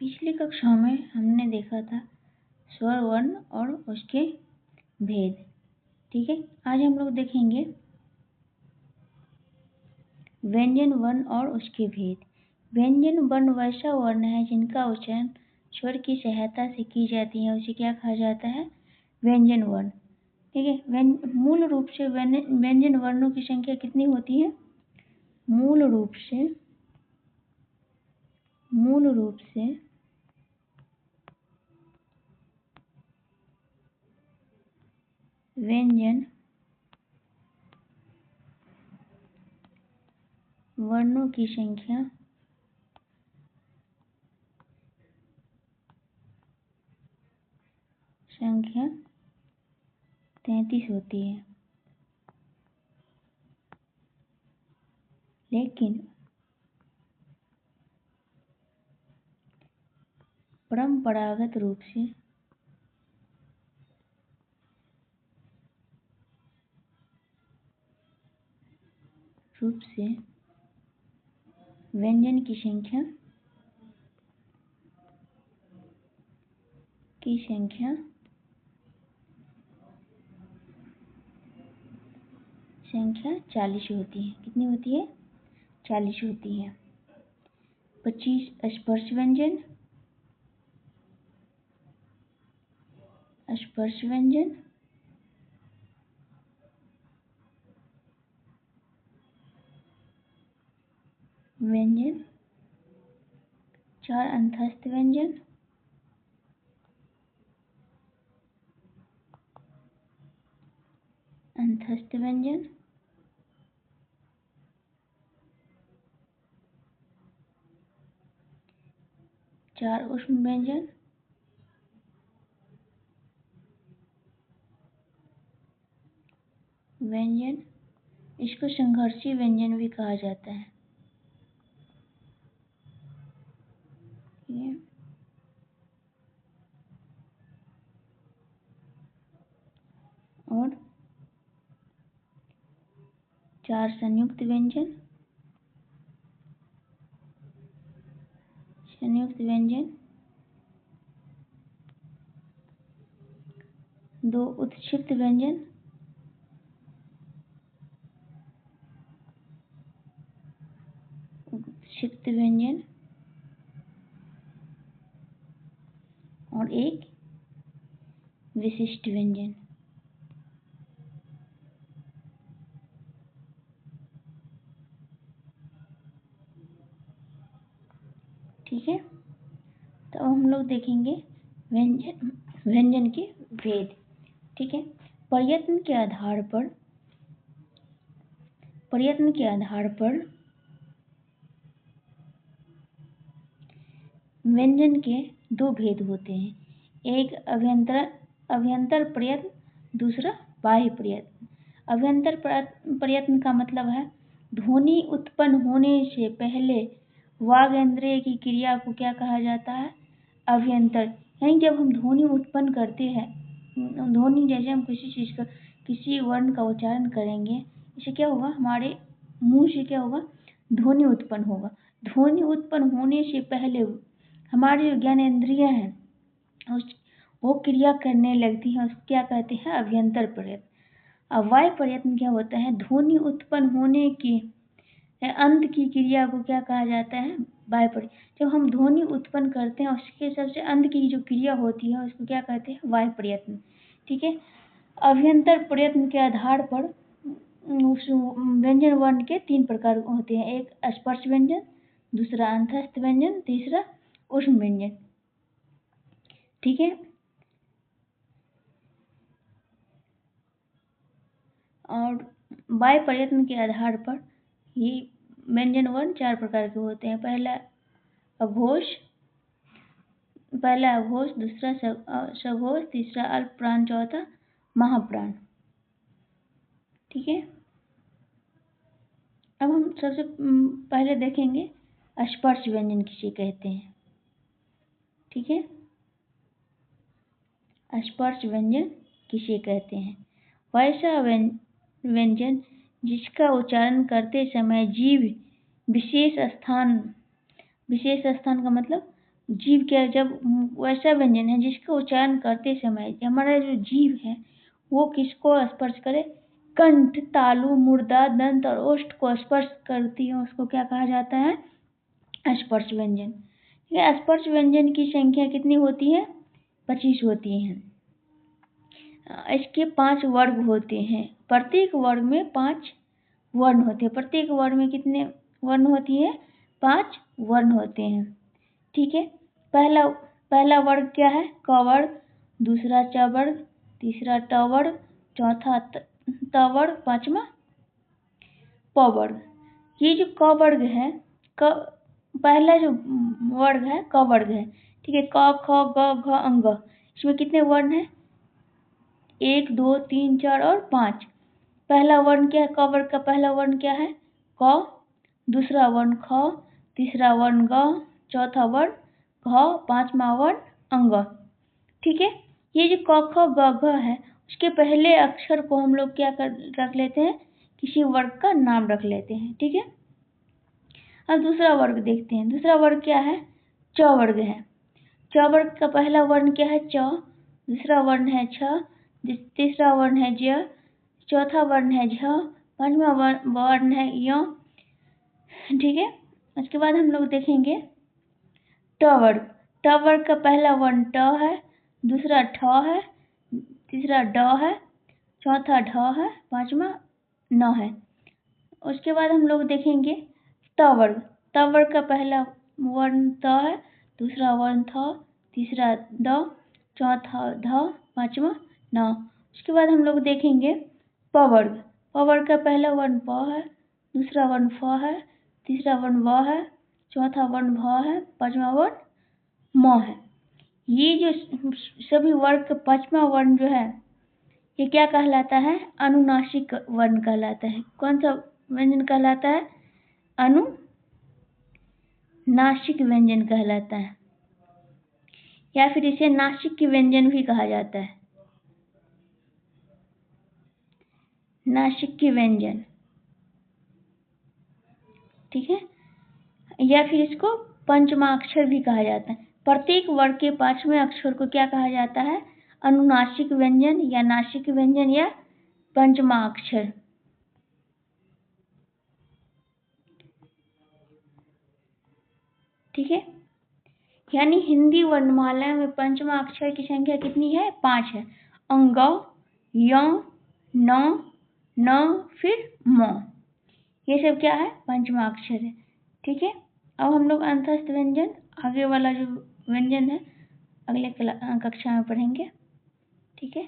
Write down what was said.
पिछली कक्षाओं में हमने देखा था स्वर वर्ण और उसके भेद। ठीक है, आज हम लोग देखेंगे व्यंजन वर्ण और उसके भेद। व्यंजन वर्ण वैसा वर्ण है जिनका उच्चारण स्वर की सहायता से की जाती है, उसे क्या कहा जाता है? व्यंजन वर्ण। ठीक है, मूल रूप से व्यंजन वर्णों की संख्या कितनी होती है? मूल रूप से व्यंजन वर्णों की संख्या 33 होती है, लेकिन परंपरागत रूप से व्यंजन की संख्या 40 होती है। कितनी होती है? 40 होती है। 25 स्पर्श व्यंजन, व्यंजन 4 अंतस्थ व्यंजन, चार ऊष्म व्यंजन, इसको संघर्षी व्यंजन भी कहा जाता है। और 4 संयुक्त व्यंजन, 2 उत्क्षिप्त व्यंजन, और 1 विशिष्ट व्यंजन। ठीक है, तो हम लोग देखेंगे व्यंजन के भेद। ठीक है, प्रयत्न के आधार पर व्यंजन के 2 भेद होते हैं। एक अभ्यंतर प्रयत्न, दूसरा बाह्य प्रयत्न। अभ्यंतर प्रयत्न का मतलब है ध्वनि उत्पन्न होने से पहले वाग इंद्रिय की क्रिया को क्या कहा जाता है? अभ्यंतर। यानी जब हम ध्वनि उत्पन्न करते हैं, ध्वनि जैसे हम किसी वर्ण का उच्चारण करेंगे, इससे क्या होगा? हमारे मुंह से क्या होगा? ध्वनि उत्पन्न होगा। ध्वनि उत्पन्न होने से पहले हमारी जो ज्ञानेंद्रियां हैं वो क्रिया करने लगती हैं, उसको क्या कहते हैं? अभ्यंतर प्रयत्न। अब बाह्य प्रयत्न क्या होता है? ध्वनि उत्पन्न होने के अंत की क्रिया को क्या कहा जाता है? बाह्य प्रयत्न। जब हम ध्वनि उत्पन्न करते हैं उसके सबसे अंत की जो क्रिया होती है उसको क्या कहते हैं? बाह्य प्रयत्न। ठीक है, अभ्यंतर प्रयत्न के आधार पर उस व्यंजन वर्ण के 3 प्रकार होते हैं। एक स्पर्श व्यंजन, दूसरा अंतस्थ व्यंजन, तीसरा ऊष्म व्यंजन। ठीक है, और बाह्य प्रयत्न के आधार पर ये व्यंजन वर्ण 4 प्रकार के होते हैं। पहला अघोष, दूसरा सघोष, तीसरा अल्प प्राण, चौथा महाप्राण। ठीक है, अब हम सबसे पहले देखेंगे स्पर्श व्यंजन किसे कहते हैं। ठीक है, स्पर्श व्यंजन किसे कहते हैं? वैसा व्यंजन जिसका उच्चारण करते समय जीभ विशेष स्थान का मतलब जीभ क्या, जब वैसा व्यंजन है जिसका उच्चारण करते समय हमारा जो जीभ है वो किसको स्पर्श करे, कंठ, तालु, मुर्दा, दंत और ओष्ठ को स्पर्श करती है, उसको क्या कहा जाता है, स्पर्श व्यंजन। ये स्पर्श व्यंजन की संख्या कितनी होती है, 25 होती है। इसके 5 वर्ग होते हैं, प्रत्येक वर्ग में 5 वर्ण होते हैं। प्रत्येक वर्ग में कितने वर्ण होती है, 5 वर्ण होते हैं। ठीक है, पहला वर्ग क्या है, क वर्ग, दूसरा च वर्ग, तीसरा ट वर्ग, चौथा त वर्ग, पांचवा प वर्ग। ये जो क वर्ग है, पहला जो वर्ग है क वर्ग है। ठीक है, क ख ग घ अंग, इसमें कितने वर्ण हैं, 1 2 3 4 और 5। पहला वर्ण क्या है, क वर्ग का पहला वर्ण क्या है, क, दूसरा वर्ण ख, तीसरा वर्ण ग, चौथा वर्ण घ, पांचवा वर्ण अंग। ठीक है, ये जो क ख ग घ है उसके पहले अक्षर को हम लोग क्या रख लेते हैं, किसी वर्ग का नाम रख लेते हैं। ठीक है, अब दूसरा वर्ग देखते हैं। दूसरा वर्ग क्या है, च वर्ग है। च वर्ग का पहला वर्ण क्या है, च, दूसरा वर्ण है छ, तीसरा वर्ण है ज, चौथा वर्ण है झ, पांचवा वर्ण है य। ठीक है, उसके बाद हम लोग देखेंगे ट वर्ग। ट वर्ग का पहला वर्ण ट है, दूसरा ठ है, तीसरा ड है, चौथा ढ है, पांचवा न है। उसके बाद हम लोग देखेंगे त वर्ग। त वर्ग का पहला वर्ण त है, दूसरा वर्ण थ, तीसरा द, चौथा ध, पांचवा न। उसके बाद हम लोग देखेंगे प वर्ग। प वर्ग का पहला वर्ण प है, दूसरा वर्ण फ है, तीसरा वर्ण व है, चौथा वर्ण भ है, पांचवा वर्ण म है। ये जो सभी वर्ग का पांचवा वर्ण जो है ये क्या कहलाता है, अनुनासिक वर्ण कहलाता है। कौन सा व्यंजन कहलाता है, अनुनासिक व्यंजन कहलाता है, या फिर इसे नासिक व्यंजन भी कहा जाता है, नासिक व्यंजन। ठीक है, या फिर इसको पंचमाक्षर भी कहा जाता है। प्रत्येक वर्ग के 5वें अक्षर को क्या कहा जाता है, अनुनासिक व्यंजन या नासिक व्यंजन या पंचमाक्षर। ठीक है, यानी हिंदी वर्णमाला में पंचमा अक्षर की संख्या कितनी है, 5 है। अंग, य, न, फिर म, ये सब क्या है, पंचमा अक्षर है। ठीक है, अब हम लोग अंतस्थ व्यंजन, आगे वाला जो व्यंजन है अगले कक्षा में पढ़ेंगे। ठीक है।